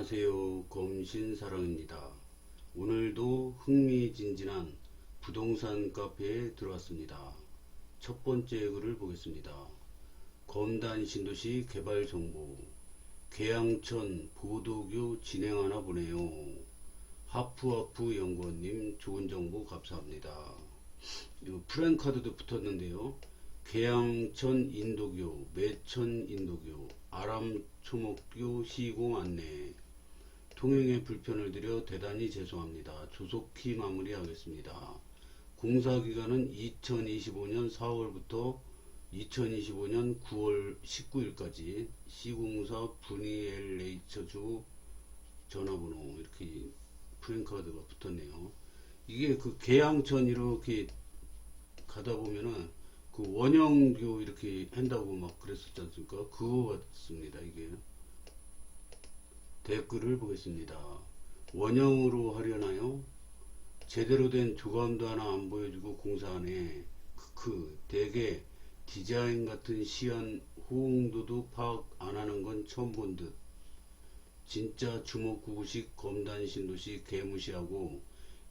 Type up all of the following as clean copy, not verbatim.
안녕하세요. 검신사랑입니다. 오늘도 흥미진진한 부동산 카페에 들어왔습니다. 첫 번째 글을 보겠습니다. 검단 신도시 개발 정보. 계양천 보도교 진행하나 보네요. 하프하프 연구원님 좋은 정보 감사합니다. 프랜카드도 붙었는데요. 계양천 인도교, 매천 인도교, 아람초목교 시공 안내, 통행에 불편을 드려 대단히 죄송합니다. 조속히 마무리하겠습니다. 공사기간은 2025년 4월부터 2025년 9월 19일까지 시공사 분이엘레이처주 전화번호 이렇게 프랜카드가 붙었네요. 이게 그 계양천 이렇게 가다 보면은 그 원형교 이렇게 한다고 막 그랬었지 않습니까? 그거 같습니다. 이게 댓글을 보겠습니다. 원형으로 하려나요? 제대로 된 조감도 하나 안 보여주고 공사하네. 크크. 대개 디자인 같은 시안 호응도도 파악 안 하는 건 처음 본 듯. 진짜 주먹구구식 검단 신도시 개무시하고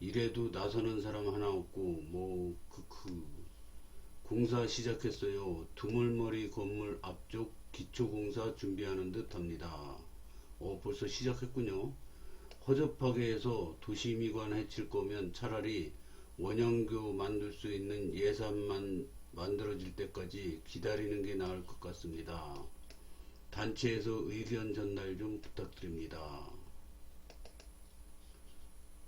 이래도 나서는 사람 하나 없고 뭐 크크. 공사 시작했어요. 두물머리 건물 앞쪽 기초공사 준비하는 듯 합니다. 벌써 시작했군요. 허접하게 해서 도시미관 해칠 거면 차라리 원형교 만들 수 있는 예산만 만들어질 때까지 기다리는 게 나을 것 같습니다. 단체에서 의견 전달 좀 부탁드립니다.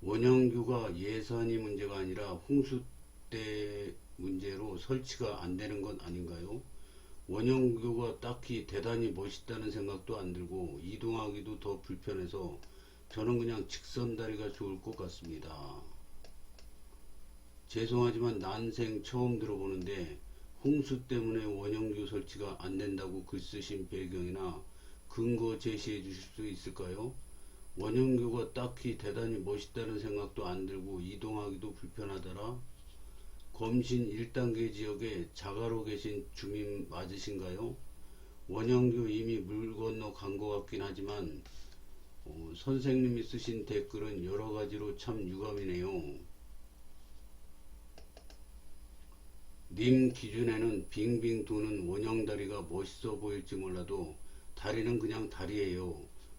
원형교가 예산이 문제가 아니라 홍수 때 문제로 설치가 안 되는 건 아닌가요? 원형교가 딱히 대단히 멋있다는 생각도 안 들고 이동하기도 더 불편해서 저는 그냥 직선다리가 좋을 것 같습니다. 죄송하지만 난생 처음 들어보는데 홍수 때문에 원형교 설치가 안 된다고 글 쓰신 배경이나 근거 제시해 주실 수 있을까요? 원형교가 딱히 대단히 멋있다는 생각도 안 들고 이동하기도 불편하더라. 검신 1단계 지역에 자가로 계신 주민 맞으신가요? 원형교 이미 물 건너 간 것 같긴 하지만 선생님이 쓰신 댓글은 여러가지로 참 유감이네요. 님 기준에는 빙빙 도는 원형다리가 멋있어 보일지 몰라도 다리는 그냥 다리예요.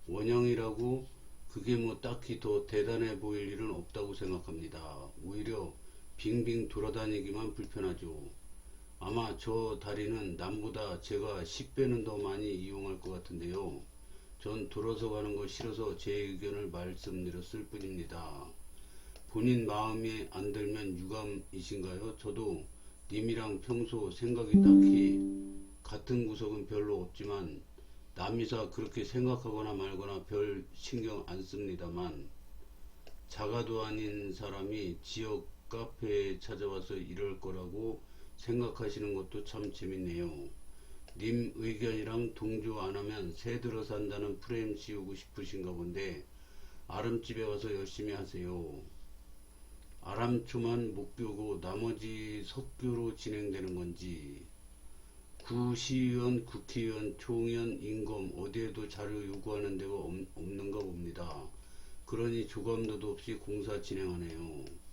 원형이라고 그게 뭐 딱히 더 대단해 보일 일은 없다고 생각합니다. 오히려 빙빙 돌아다니기만 불편하죠. 아마 저 다리는 남보다 제가 10배는 더 많이 이용할 것 같은데요. 전 돌아서 가는 거 싫어서 제 의견을 말씀드렸을 뿐입니다. 본인 마음에 안 들면 유감이신가요? 저도 님이랑 평소 생각이 딱히 같은 구석은 별로 없지만 남이사 그렇게 생각하거나 말거나 별 신경 안 씁니다만 자가도 아닌 사람이 지역 카페에 찾아와서 이럴 거라고 생각하시는 것도 참 재밌네요. 님 의견이랑 동조 안 하면 새 들어 산다는 프레임 씌우고 싶으신가 본데 아름집에 와서 열심히 하세요. 아람초만 목교고 나머지 석교로 진행되는 건지 구시의원, 국회의원, 총의원, 인검 어디에도 자료 요구하는 데가 없는가 봅니다. 그러니 조감도도 없이 공사 진행하네요.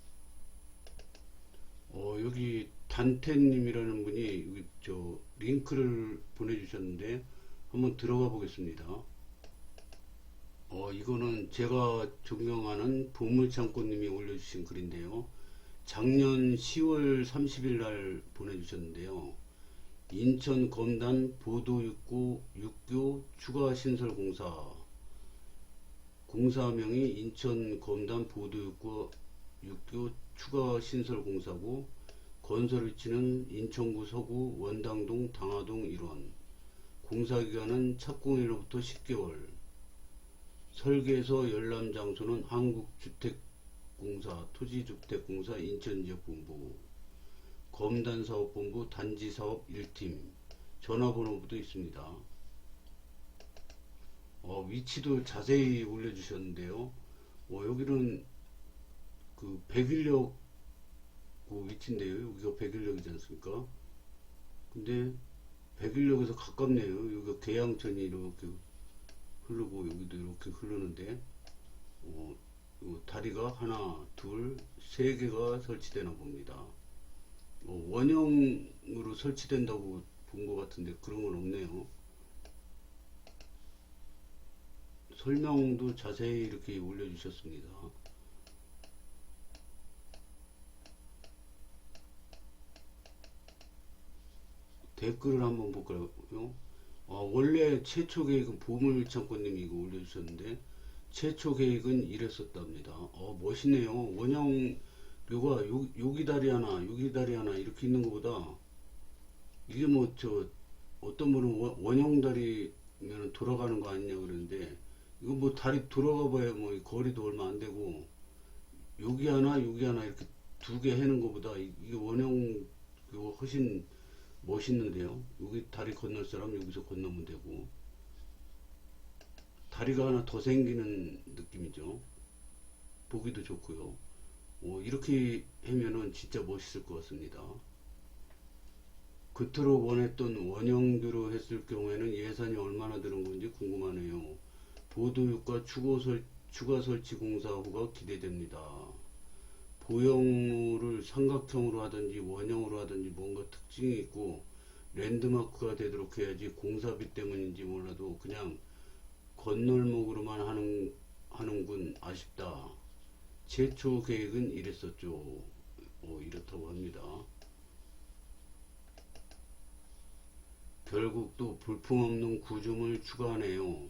여기 단태님이라는 분이 여기 링크를 보내주셨는데 한번 들어가 보겠습니다. 이거는 제가 존경하는 보물창고님이 올려주신 글인데요. 작년 10월 30일 날 보내주셨는데요. 인천 검단 보도육교 6교 추가 신설 공사명이 인천 검단 보도육교 6교 추가 신설 공사고 건설 위치는 인천구 서구 원당동 당하동 1원. 공사기간은 착공일로부터 10개월. 설계서 열람 장소는 한국주택공사 토지주택공사 인천지역본부 검단사업본부 단지사업 1팀 전화번호부도 있습니다. 위치도 자세히 올려주셨는데요. 여기는 그 백일역 그 위치인데요. 여기가 백일역이지 않습니까? 근데 백일역에서 가깝네요. 여기가 계양천이 이렇게 흐르고 여기도 이렇게 흐르는데 요 다리가 하나, 둘, 세 개가 설치되나 봅니다. 원형으로 설치된다고 본 것 같은데 그런 건 없네요. 설명도 자세히 이렇게 올려주셨습니다. 댓글을 한번 볼까요? 원래 최초 계획은 보물창고님이 이거 올려주셨는데 최초 계획은 이랬었답니다. 멋있네요. 원형 요가 여기 다리 하나 여기 다리 하나 이렇게 있는 것보다 이게 뭐 어떤 분은 원형 다리면 돌아가는 거 아니냐 그러는데 이거 뭐 다리 돌아가 봐야 뭐 거리도 얼마 안 되고 여기 하나 이렇게 두 개 해는 것보다 이게 원형 이거 훨씬 멋있는데요. 여기 다리 건널 사람 여기서 건너면 되고 다리가 하나 더 생기는 느낌이죠. 보기도 좋고요. 이렇게 하면은 진짜 멋있을 것 같습니다. 그토록 원했던 원형대로 했을 경우에는 예산이 얼마나 드는 건지 궁금하네요. 보도육과 추가 설치 공사 후가 기대됩니다. 보형물을 삼각형으로 하든지 원형으로 하든지 뭔가 특징이 있고 랜드마크가 되도록 해야지 공사비 때문인지 몰라도 그냥 건널목으로만 하는군 아쉽다. 최초 계획은 이랬었죠. 이렇다고 합니다. 결국 또 볼품없는 구조물 추가하네요.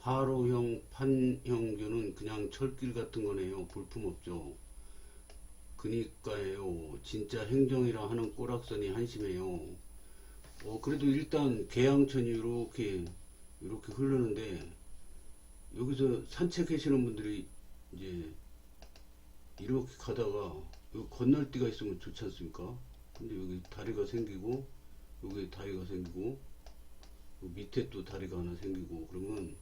하로형 판형교는 그냥 철길 같은 거네요. 볼품없죠. 그니까요. 진짜 행정이라 하는 꼬락선이 한심해요. 그래도 일단 계양천이 이렇게 흐르는데 여기서 산책하시는 분들이 이제 이렇게 가다가 여기 건널 데가 있으면 좋지 않습니까? 근데 여기 다리가 생기고 여기 다리가 생기고 밑에 또 다리가 하나 생기고 그러면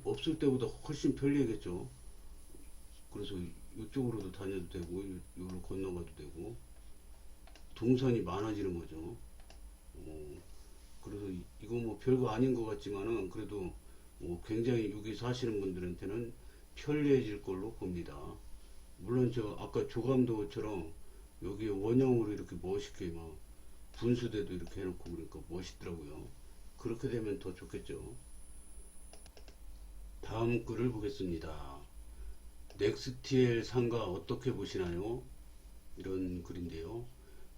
없을 때보다 훨씬 편리하겠죠. 그래서 이쪽으로도 다녀도 되고 이쪽으로 건너가도 되고 동선이 많아지는 거죠. 그래서 이거 뭐 별거 아닌 것 같지만은 그래도 굉장히 여기 사시는 분들한테는 편리해질 걸로 봅니다. 물론 아까 조감도처럼 여기 원형으로 이렇게 멋있게 막 분수대도 이렇게 해놓고 그러니까 멋있더라고요. 그렇게 되면 더 좋겠죠. 다음 글을 보겠습니다. 넥스티엘 상가 어떻게 보시나요? 이런 글인데요.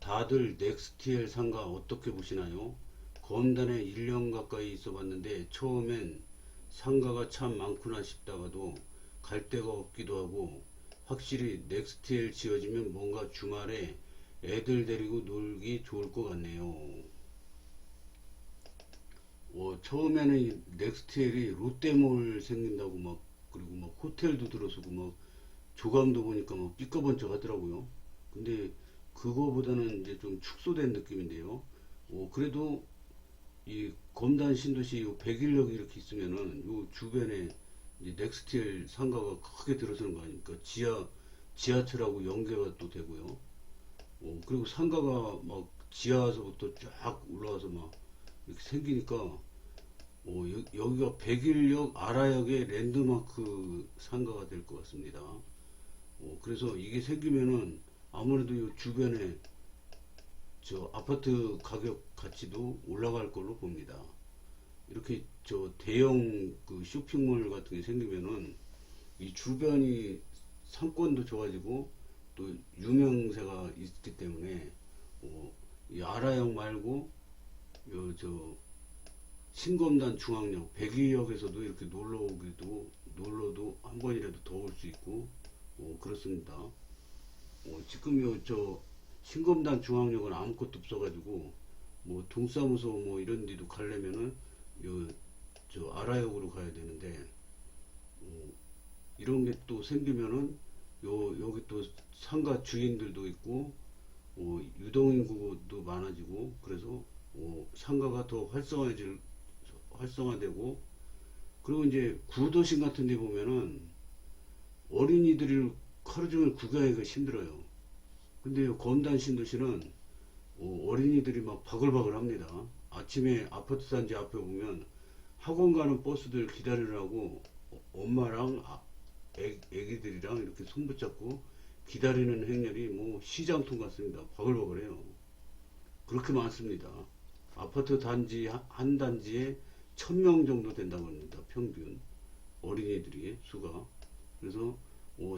다들 넥스티엘 상가 어떻게 보시나요? 검단에 1년 가까이 있어 봤는데 처음엔 상가가 참 많구나 싶다가도 갈 데가 없기도 하고 확실히 넥스티엘 지어지면 뭔가 주말에 애들 데리고 놀기 좋을 것 같네요. 처음에는 이 넥스티엘이 롯데몰 생긴다고 막 그리고 막 호텔도 들어서고 막 조감도 보니까 막 삐까번쩍 하더라고요. 근데 그거보다는 이제 좀 축소된 느낌인데요. 그래도 이 검단 신도시 요 백일역이 이렇게 있으면은 요 주변에 이제 넥스티엘 상가가 크게 들어서는 거 아닙니까? 지하철하고 연계가 또 되고요. 그리고 상가가 막 지하서부터 쫙 올라와서 막 이렇게 생기니까 여기가 백일역 아라역의 랜드마크 상가가 될 것 같습니다. 그래서 이게 생기면은 아무래도 이 주변에 아파트 가격 가치도 올라갈 걸로 봅니다. 이렇게 대형 그 쇼핑몰 같은 게 생기면은 이 주변이 상권도 좋아지고 또 유명세가 있기 때문에 이 아라역 말고 신검단 중앙역 백이역에서도 이렇게 놀러도 한 번이라도 더 올 수 있고 그렇습니다. 지금 신검단 중앙역은 아무것도 없어가지고 뭐 동사무소 뭐 이런 데도 가려면은 아라역으로 가야 되는데 이런 게 또 생기면은 여기 또 상가 주인들도 있고 유동인구도 많아지고 그래서 상가가 더 활성화되고 그리고 이제 구도심 같은 데 보면은 어린이들이 하루 종일 구경하기가 힘들어요. 근데 검단 신도시는 어린이들이 막 바글바글 합니다. 아침에 아파트 단지 앞에 보면 학원 가는 버스들 기다리라고 엄마랑 애기들이랑 이렇게 손 붙잡고 기다리는 행렬이 뭐 시장통 같습니다. 바글바글해요. 그렇게 많습니다. 아파트 단지 한 단지에 1000명 정도 된다고 합니다. 평균 어린이들이 수가. 그래서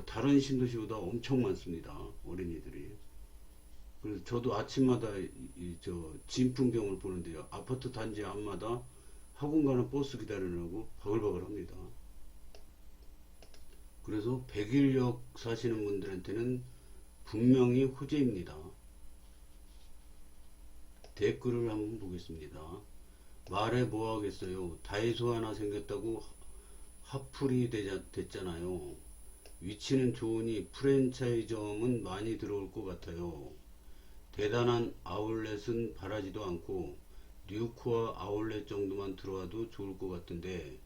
다른 신도시보다 엄청 많습니다. 어린이들이. 그래서 저도 아침마다 저 진풍경을 보는데요. 아파트 단지 앞마다 학원 가는 버스 기다리느라고 바글바글 합니다. 그래서 백일역 사시는 분들한테는 분명히 호재입니다. 댓글을 한번 보겠습니다. 말해 뭐 하겠어요. 다이소 하나 생겼다고 핫플이 됐잖아요. 위치는 좋으니 프랜차이즈점은 많이 들어올 것 같아요. 대단한 아울렛은 바라지도 않고 뉴코아 아울렛 정도만 들어와도 좋을 것 같은데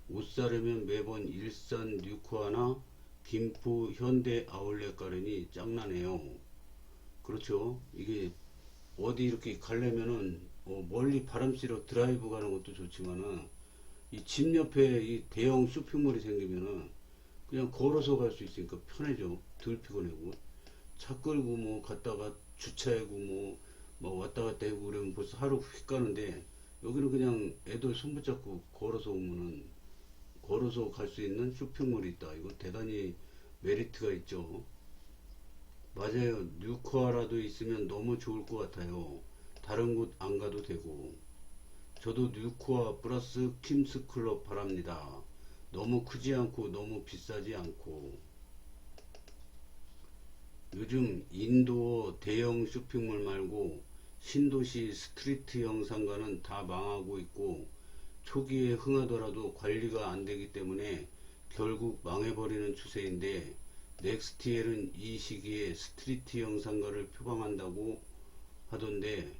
옷 사려면 매번 일산 뉴코아나 김포 현대 아울렛 가려니 짱나네요. 그렇죠. 이게 어디 이렇게 가려면은 멀리 바람 쐬러 드라이브 가는 것도 좋지만은 이 집 옆에 이 대형 쇼핑몰이 생기면은 그냥 걸어서 갈 수 있으니까 편해져. 덜 피곤하고 차 끌고 뭐 갔다가 주차하고 뭐 왔다 갔다 하고 그러면 벌써 하루 휙 가는데 여기는 그냥 애들 손 붙잡고 걸어서 오면은 걸어서 갈 수 있는 쇼핑몰이 있다. 이거 대단히 메리트가 있죠. 맞아요. 뉴코아라도 있으면 너무 좋을 것 같아요. 다른 곳 안 가도 되고. 저도 뉴코아 플러스 킴스클럽 바랍니다. 너무 크지 않고 너무 비싸지 않고. 요즘 인도어 대형 쇼핑몰 말고 신도시 스트리트형 상가는 다 망하고 있고 초기에 흥하더라도 관리가 안 되기 때문에 결국 망해버리는 추세인데 넥스티엘은 이 시기에 스트리트형 상가를 표방한다고 하던데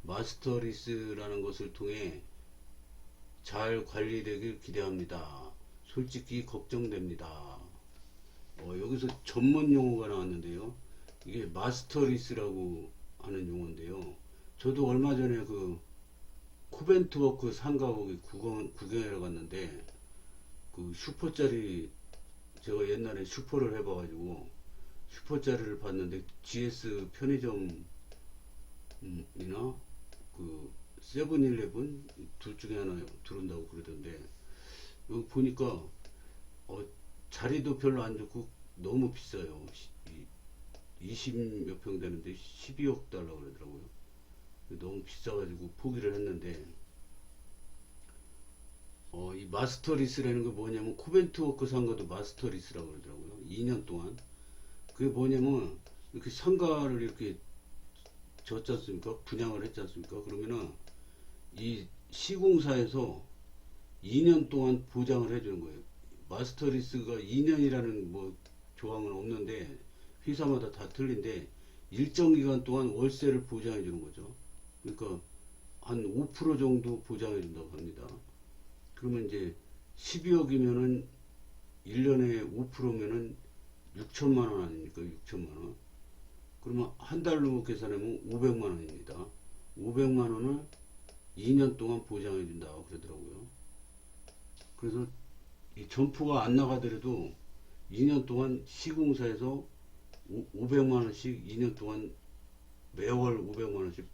마스터리스라는 것을 통해 잘 관리되길 기대합니다. 솔직히 걱정됩니다. 여기서 전문 용어가 나왔는데요. 이게 마스터리스라고 하는 용어인데요. 저도 얼마 전에 그 코벤트워크 상가 거기 구경하러 갔는데 그 슈퍼짜리 제가 옛날에 슈퍼를 해봐가지고 슈퍼짜리를 봤는데 GS 편의점이나 그 세븐일레븐 둘 중에 하나 들어온다고 그러던데 여기 보니까 자리도 별로 안 좋고 너무 비싸요. 20몇 평 되는데 12억 달러 그러더라고요. 너무 비싸가지고 포기를 했는데 이 마스터리스라는 게 뭐냐면 코벤트워크 상가도 마스터리스라고 그러더라고요. 2년 동안. 그게 뭐냐면 이렇게 상가를 이렇게 졌지 않습니까? 분양을 했지 않습니까? 그러면은 이 시공사에서 2년 동안 보장을 해주는 거예요. 마스터리스가 2년이라는 뭐 조항은 없는데 회사마다 다 틀린데 일정 기간 동안 월세를 보장해 주는 거죠. 그러니까 한 5% 정도 보장해 준다고 합니다. 그러면 이제 12억이면은 1년에 5%면은 6천만 원 아닙니까? 6천만 원. 그러면 한 달로 계산하면 500만 원입니다. 500만 원을 2년 동안 보장해 준다고 그러더라고요. 그래서 이 점포가 안 나가더라도 2년 동안 시공사에서 500만 원씩 2년 동안 매월 500만 원씩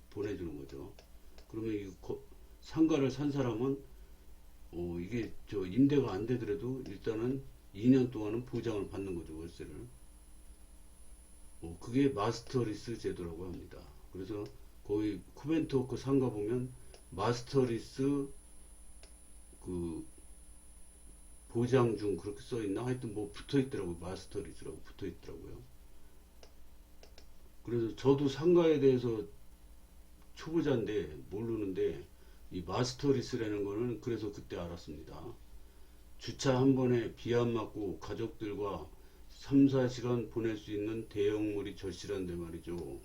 보내주는 거죠. 그러면 이 상가를 산 사람은 이게 저 임대가 안 되더라도 일단은 2년 동안은 보장을 받는 거죠. 월세를. 그게 마스터리스 제도라고 합니다. 그래서 거기 코벤트워크 상가 보면 마스터리스 그 보장 중 그렇게 써 있나? 하여튼 뭐 붙어 있더라고요. 마스터리스라고 붙어 있더라고요. 그래서 저도 상가에 대해서 초보자인데 모르는데 이 마스터리스라는 거는 그래서 그때 알았습니다. 주차 한 번에 비 안 맞고 가족들과 3, 4시간 보낼 수 있는 대형물이 절실한데 말이죠.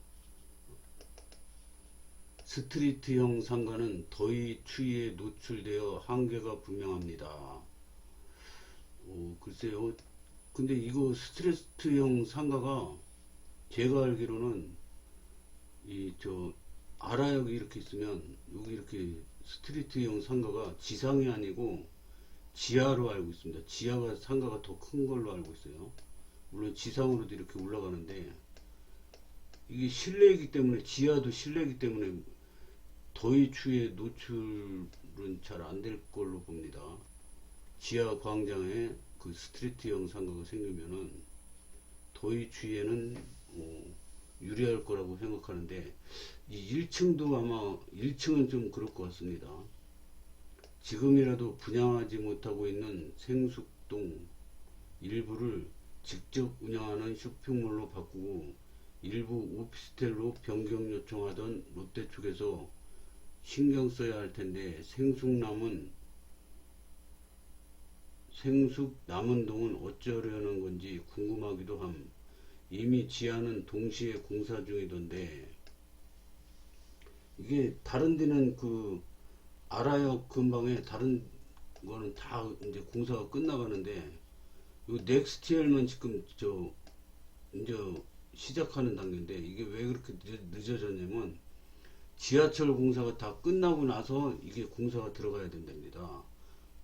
스트리트형 상가는 더위 추위에 노출되어 한계가 분명합니다. 글쎄요. 근데 이거 스트리트형 상가가 제가 알기로는 아라역이 이렇게 있으면 여기 이렇게 스트리트형 상가가 지상이 아니고 지하로 알고 있습니다. 지하가 상가가 더 큰 걸로 알고 있어요. 물론 지상으로도 이렇게 올라가는데 이게 실내이기 때문에, 지하도 실내이기 때문에 더위 추위에 노출은 잘 안 될 걸로 봅니다. 지하 광장에 그 스트리트형 상가가 생기면은 더위 추위에는 유리할 거라고 생각하는데, 이 1층도 아마 1층은 좀 그럴 것 같습니다. 지금이라도 분양하지 못하고 있는 생숙동 일부를 직접 운영하는 쇼핑몰로 바꾸고 일부 오피스텔로 변경 요청하던 롯데 쪽에서 신경 써야 할 텐데, 생숙 남은동은 어쩌려는 건지 궁금하기도 함. 이미 지하는 동시에 공사 중이던데, 이게 다른 데는 그 아라역 근방에 다른 거는 다 이제 공사가 끝나가는데, 요 넥스트엘만 지금 이제 시작하는 단계인데, 이게 왜 그렇게 늦어졌냐면 지하철 공사가 다 끝나고 나서 이게 공사가 들어가야 된답니다.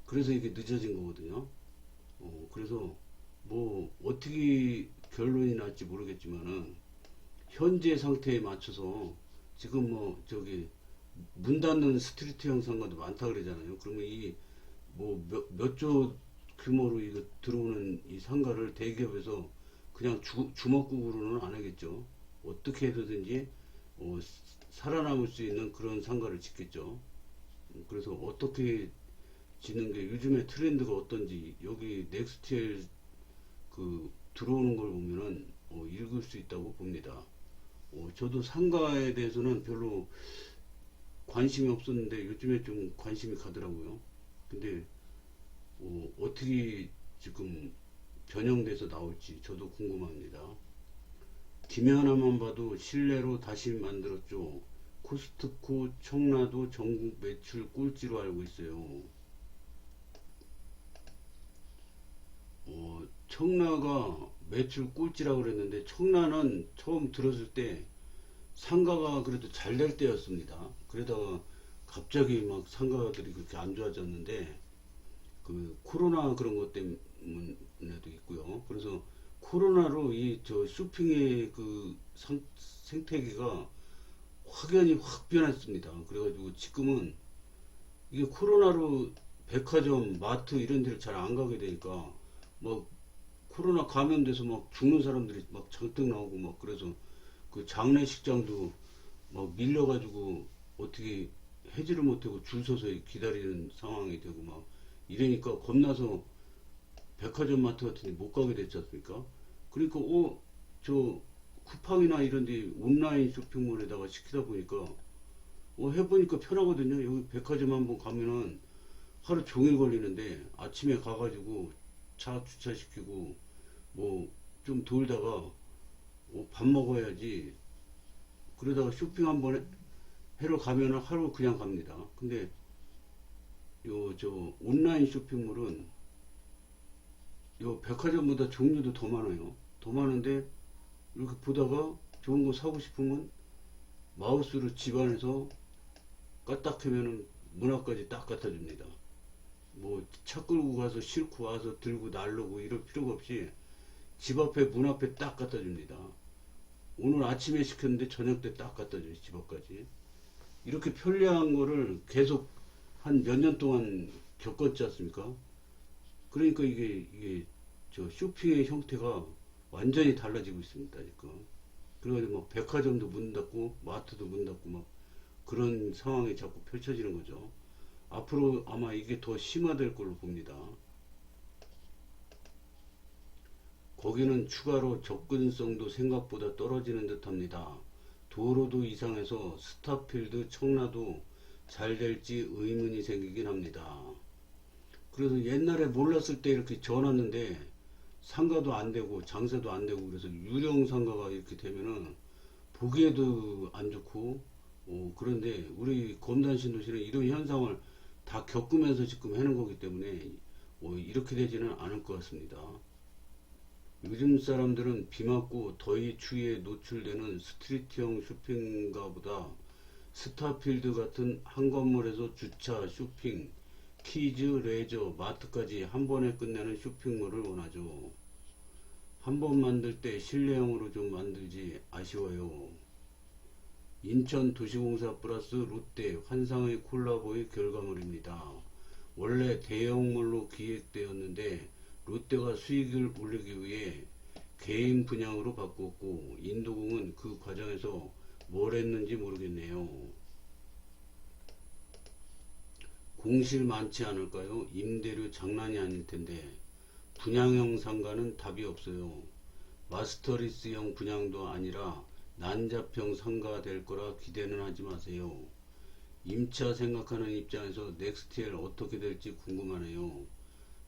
그래서 이게 늦어진 거거든요. 그래서 뭐 어떻게 결론이 날지 모르겠지만은 현재 상태에 맞춰서 지금 뭐 문 닫는 스트리트형 상가도 많다 그러잖아요. 그러면 이 뭐 몇 조 규모로 이거 들어오는 이 상가를 대기업에서 그냥 주먹구구로는 안 하겠죠. 어떻게 해서든지 살아남을 수 있는 그런 상가를 짓겠죠. 그래서 어떻게 짓는 게 요즘에 트렌드가 어떤지, 여기 넥스트엘 그 들어오는 걸 보면은 읽을 수 있다고 봅니다. 저도 상가에 대해서는 별로 관심이 없었는데 요즘에 좀 관심이 가더라고요. 근데 어떻게 지금 변형돼서 나올지 저도 궁금합니다. 김 하나만 봐도 실내로 다시 만들었죠. 코스트코 청라도 전국 매출 꼴찌로 알고 있어요. 청라가 매출 꼴찌라고 그랬는데, 청라는 처음 들었을 때 상가가 그래도 잘 될 때였습니다. 그러다가 갑자기 막 상가들이 그렇게 안 좋아졌는데, 그 코로나 그런 것 때문에도 있고요. 그래서 코로나로 이 쇼핑의 그 생태계가 확연히 확 변했습니다. 그래가지고 지금은 이게 코로나로 백화점, 마트 이런 데를 잘 안 가게 되니까 막 코로나 감염돼서 막 죽는 사람들이 막 잔뜩 나오고, 막 그래서 그 장례식장도 막 밀려가지고 어떻게 해지를 못하고 줄 서서 기다리는 상황이 되고 막 이러니까 겁나서 백화점, 마트 같은 데 못 가게 됐지 않습니까? 그러니까 저 쿠팡이나 이런 데 온라인 쇼핑몰에다가 시키다 보니까 해보니까 편하거든요. 여기 백화점 한번 가면은 하루 종일 걸리는데, 아침에 가가지고 차 주차시키고 뭐 좀 돌다가 밥 먹어야지, 그러다가 쇼핑 한번 해러 가면은 하루 그냥 갑니다. 근데 온라인 쇼핑몰은 백화점보다 종류도 더 많아요. 더 많은데 이렇게 보다가 좋은 거 사고 싶으면 마우스로 집안에서 까딱하면은 문 앞까지 딱 갖다 줍니다. 뭐 차 끌고 가서 싣고 와서 들고 나르고 이럴 필요가 없이 집 앞에, 문 앞에 딱 갖다 줍니다. 오늘 아침에 시켰는데 저녁 때 딱 갖다 줘요, 집 앞까지. 이렇게 편리한 거를 계속 한 몇 년 동안 겪었지 않습니까? 그러니까 이게 쇼핑의 형태가 완전히 달라지고 있습니다, 지금. 그래가지고 막 백화점도 문 닫고 마트도 문 닫고 막 그런 상황이 자꾸 펼쳐지는 거죠. 앞으로 아마 이게 더 심화될 걸로 봅니다. 거기는 추가로 접근성도 생각보다 떨어지는 듯 합니다. 도로도 이상해서 스타필드, 청라도 잘 될지 의문이 생기긴 합니다. 그래서 옛날에 몰랐을 때 이렇게 지어놨는데 상가도 안 되고 장사도 안 되고, 그래서 유령 상가가 이렇게 되면은 보기에도 안 좋고, 그런데 우리 검단신도시는 이런 현상을 다 겪으면서 지금 해는 거기 때문에 이렇게 되지는 않을 것 같습니다. 요즘 사람들은 비 맞고 더위 추위에 노출되는 스트리트형 쇼핑가보다 스타필드 같은 한 건물에서 주차, 쇼핑, 키즈, 레저, 마트까지 한 번에 끝내는 쇼핑몰을 원하죠. 한 번 만들 때 실내형으로 좀 만들지 아쉬워요. 인천 도시공사 플러스 롯데 환상의 콜라보의 결과물입니다. 원래 대형물로 기획되었는데 롯데가 수익을 올리기 위해 개인 분양으로 바꿨고 인도공은 그 과정에서 뭘 했는지 모르겠네요. 공실 많지 않을까요? 임대료 장난이 아닐 텐데 분양형 상가는 답이 없어요. 마스터리스형 분양도 아니라 난잡형 상가가 될 거라 기대는 하지 마세요. 임차 생각하는 입장에서 넥스트엘 어떻게 될지 궁금하네요.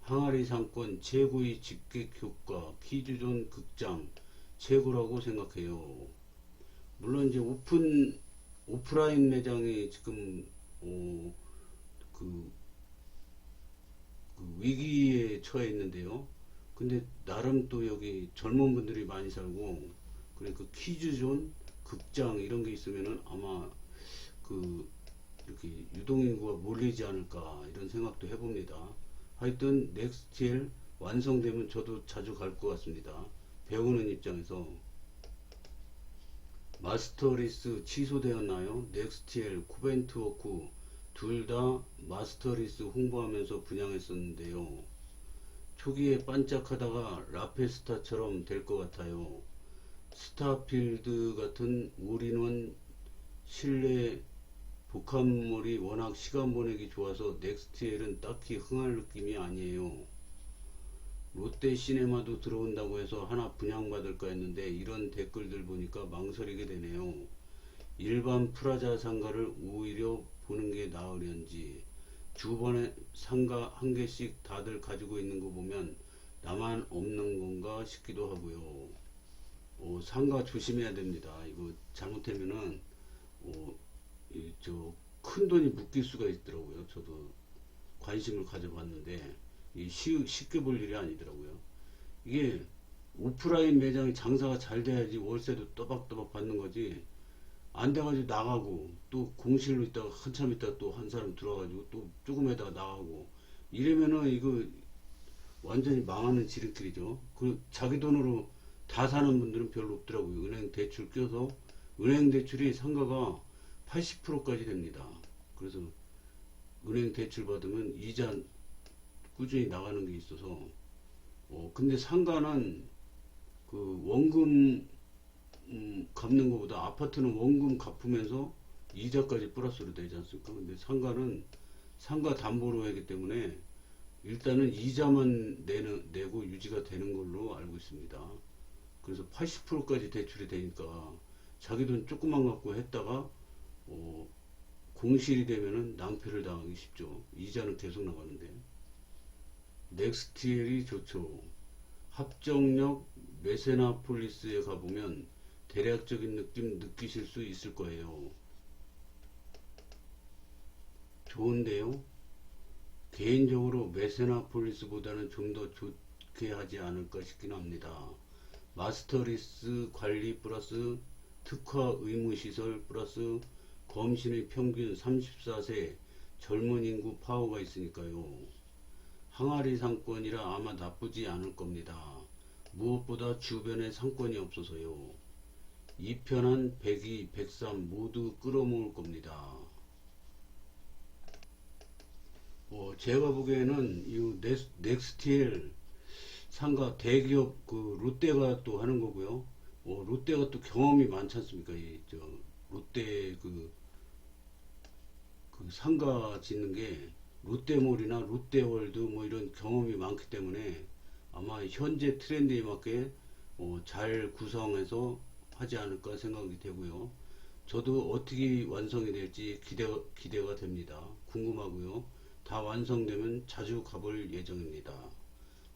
항아리 상권 최고의 집객 효과, 키즈존 극장 최고라고 생각해요. 물론 이제 오프라인 매장이 지금 그, 그 위기에 처해 있는데요. 근데 나름 또 여기 젊은 분들이 많이 살고 그러니까 퀴즈존, 극장 이런 게 있으면은 아마 그 이렇게 유동인구가 몰리지 않을까 이런 생각도 해봅니다. 하여튼 넥스트엘 완성되면 저도 자주 갈 것 같습니다. 배우는 입장에서. 마스터리스 취소되었나요? 넥스트엘, 코벤트워크 둘 다 마스터리스 홍보하면서 분양했었는데요. 초기에 반짝하다가 라페스타처럼 될 것 같아요. 스타필드 같은 올인원 실내 복합물이 워낙 시간 보내기 좋아서 넥스트엘은 딱히 흥할 느낌이 아니에요. 롯데시네마도 들어온다고 해서 하나 분양받을까 했는데 이런 댓글들 보니까 망설이게 되네요. 일반 프라자 상가를 오히려 보는 게 나으련지 주변에 상가 한 개씩 다들 가지고 있는 거 보면 나만 없는 건가 싶기도 하고요. 상가 조심해야 됩니다. 이거 잘못하면은 큰 돈이 묶일 수가 있더라고요. 저도 관심을 가져봤는데 쉽게 볼 일이 아니더라고요. 이게 오프라인 매장이 장사가 잘 돼야지 월세도 또박또박 받는 거지. 안 돼가지고 나가고 또 공실로 있다가 한참 있다가 또 한 사람 들어와가지고 또 조금 에다가 나가고 이러면은 이거 완전히 망하는 지름길이죠. 그 자기 돈으로 다 사는 분들은 별로 없더라고요. 은행 대출 껴서 은행 대출이 상가가 80%까지 됩니다. 그래서 은행 대출 받으면 이자 꾸준히 나가는 게 있어서 근데 상가는 그 원금 갚는 것보다 아파트는 원금 갚으면서 이자까지 플러스로 되지 않습니까? 근데 상가는 상가 담보로 하기 때문에 일단은 이자만 내고 유지가 되는 걸로 알고 있습니다. 그래서 80%까지 대출이 되니까 자기 돈 조금만 갖고 했다가 공실이 되면은 낭패를 당하기 쉽죠. 이자는 계속 나가는데. 넥스트엘이 좋죠. 합정역 메세나폴리스에 가보면 대략적인 느낌 느끼실 수 있을 거예요. 좋은데요? 개인적으로 메세나폴리스보다는 좀 더 좋게 하지 않을까 싶긴 합니다. 마스터리스 관리 플러스 특화 의무시설 플러스 검신의 평균 34세 젊은 인구 파워가 있으니까요. 항아리 상권이라 아마 나쁘지 않을 겁니다. 무엇보다 주변에 상권이 없어서요. 2편한 102, 103 모두 끌어모을 겁니다. 제가 보기에는 이 넥스트엘 상가 대기업 그 롯데가 또 하는 거고요. 롯데가 또 경험이 많지 않습니까? 롯데 그 상가 짓는 게 롯데몰이나 롯데월드 뭐 이런 경험이 많기 때문에 아마 현재 트렌드에 맞게 잘 구성해서 하지 않을까 생각이 되고요. 저도 어떻게 완성이 될지 기대가 됩니다. 궁금하고요. 다 완성되면 자주 가볼 예정입니다.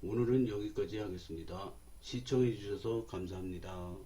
오늘은 여기까지 하겠습니다. 시청해 주셔서 감사합니다.